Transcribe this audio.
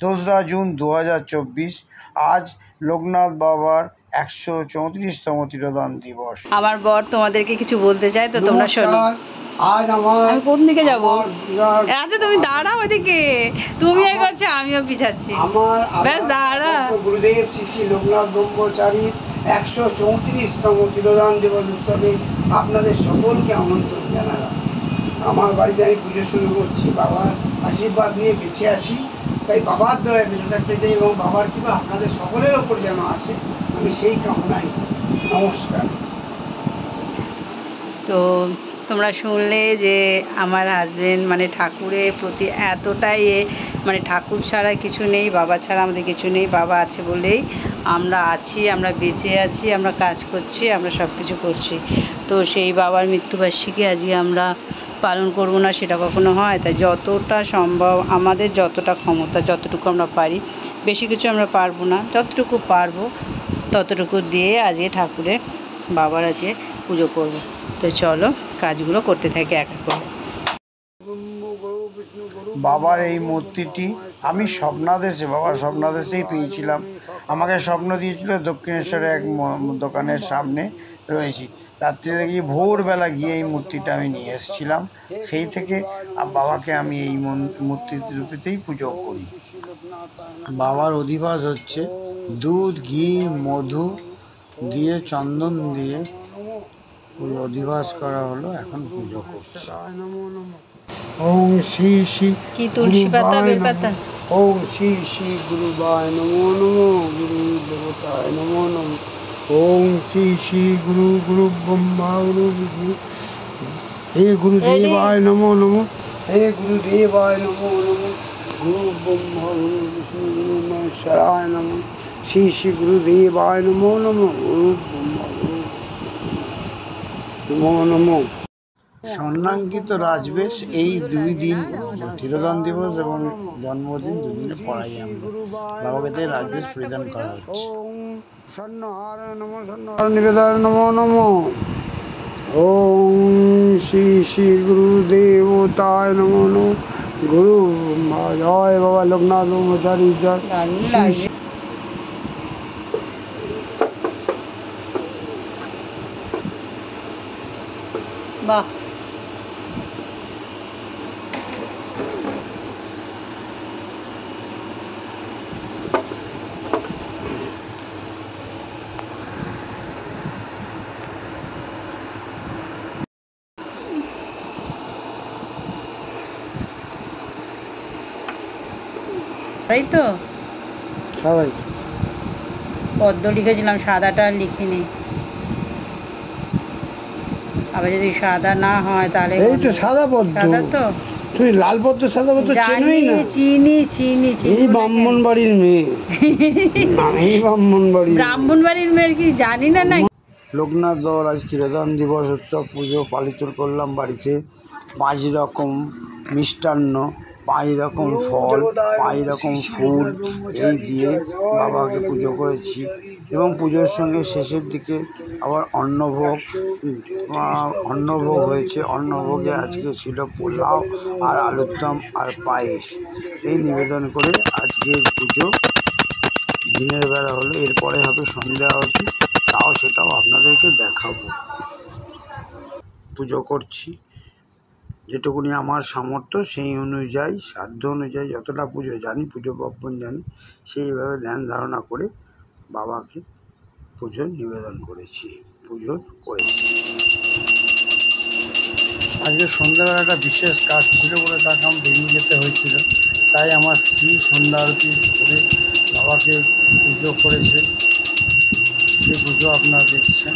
2রা June 2024। আজ লোকনাথ বাবার 134তম তিরোধান দিবস। আমার বর তোমাদেরকে কিছু বলতে চাই, তো তোমরা শোনো। আজ আমার আমি কোন দিকে যাবো? আচ্ছা তুমি দাঁড়াও, ওদিকে তুমি এগোচ্ছ আমিও পিছাচ্ছি। আমার ব্যাস দাঁড়া। গুরুদেব শ্রী শ্রী লোকনাথ ব্রহ্মচারীর 134তম তিরোধান দিবস উৎসবে আপনাদের সকলকে আমন্ত্রণ জানালাম। আমার বাড়িতে আমি পুজো শুরু করছি। বাবার আশীর্বাদ নিয়ে বেঁচে আছি, তাই বাবার দ্বারা বেঁচে থাকতে চাই এবং বাবার কৃপা আপনাদের সকলের ওপর যেন আসে, আমি সেই কামনাই। নমস্কার। তো তোমরা শুনলে যে আমার হাজবেন্ড মানে ঠাকুরের প্রতি এতটাই মানে ঠাকুর ছাড়া কিছু নেই, বাবা ছাড়া আমাদের কিছু নেই। বাবা আছে বলেই আমরা আছি, আমরা বেঁচে আছি, আমরা কাজ করছি, আমরা সব কিছু করছি। তো সেই বাবার মৃত্যুবার্ষিকী আজকে আমরা পালন করব না সেটা কখনো হয়? তাই যতটা সম্ভব আমাদের যতটা ক্ষমতা, যতটুকু আমরা পারি, বেশি কিছু আমরা পারবো না, যতটুকু পারবো ততটুকু দিয়ে আজকে ঠাকুরের বাবার আজকে পুজো করব। তো চলো কাজগুলো করতে থাকি এক এক করে। বাবার এই মূর্তিটি আমি বাবার স্বপ্নাদেশেই পেয়েছিলাম। আমাকে স্বপ্ন দিয়েছিল দক্ষিণেশ্বরে এক দোকানের সামনে রয়েছি। রাত্রিরে গিয়ে ভোরবেলা গিয়ে এই মূর্তিটা আমি নিয়ে এসেছিলাম। সেই থেকে বাবাকে আমি এই মূর্তির রূপেতেই পুজো করি। বাবার অধিবাস হচ্ছে দুধ, ঘি, মধু দিয়ে, চন্দন দিয়ে অধিবাস করা হলো। এখন পুজো করছি। ওম শ্রী শ্রী কি তুলসী পাতা, বেলপাতা? ওম শ্রী শ্রী গুরুবায় নমো নমো, গুরু দেবতায় নমো নমো। ওম শ্রী শ্রী গুরু গুরু ব্রহ্মা গুরু বিষ্ণু, হে গুরুদেবায় নমো নমো, হে গুরুদেবায় নমো নমো, গুরু ব্রহ্মা গুরু বিষ্ণু গুরু মহেশ্বরায় নমো, শ্রী শ্রী গুরুদেবায় নমো নমো, গুরু ব্রহ্মা গুরু নমো নমো। স্বর্ণাঙ্কিত রাজবেশ এই 2 দিন, তিরোধান দিবস এবং জন্মদিন, 2 দিনে পড়াই আমরা বাবাকে তাই রাজবেশ পরিধান করা হচ্ছে। স্বর্ণহার নমো, স্বর্ণহার নিবেদন নমো নমো। ওম শ্রী শ্রী গুরু দেবতায় নমো নমো, গুরু জয় বাবা লোকনাথ ব্রহ্মচারী জয়। বাহ, তাই তো সবাই পদ্ম লিখেছিলাম, সাদাটা লিখিনি। আবার যদি সাদা না হয় তাহলে এই তো সাদা পদ্ম। সাদা তো তুই লাল পদ্ম সাদা পদ্ম চেনই না? চিনি চিনি এই ব্রাহ্মণ বাড়ির মেয়ে, এই ব্রাহ্মণ বাড়ির মেয়ের কি জানি না? না, লোকনাথ বাবার আজ তিরোধান দিবস উৎসব পুজো পালিত করলাম বাড়িতে। 5 রকম মিষ্টান্ন, 5 রকম ফল, 5 রকম ফুল এই দিয়ে বাবাকে পুজো করেছি। এবং পুজোর সঙ্গে শেষের দিকে আবার অন্নভোগ হয়েছে। অন্নভোগে আজকে ছিল পোলাও আর আলুর দম আর পায়েস। এই নিবেদন করে আজকের পুজো দিনের বেলা হলো। এরপরে হবে সন্ধ্যা আরতি, সেটাও আপনাদেরকে দেখাবো। পুজো করছি যেটুকুনি আমার সামর্থ্য, সেই অনুযায়ী সাধ্য অনুযায়ী যতটা পুজো জানি, পুজো পার্বণ জানি, সেইভাবে ধ্যান ধারণা করে বাবাকে পুজো নিবেদন করেছি, পুজো করেছি। আজকে সন্ধ্যাবেলা একটা বিশেষ কাজ ছিল বলে তাকে আমার বেরিয়ে যেতে হয়েছিল, তাই আমার স্ত্রী সন্ধ্যা আরতি করে বাবাকে পুজো করেছে। সেই পুজো আপনারা দেখছেন।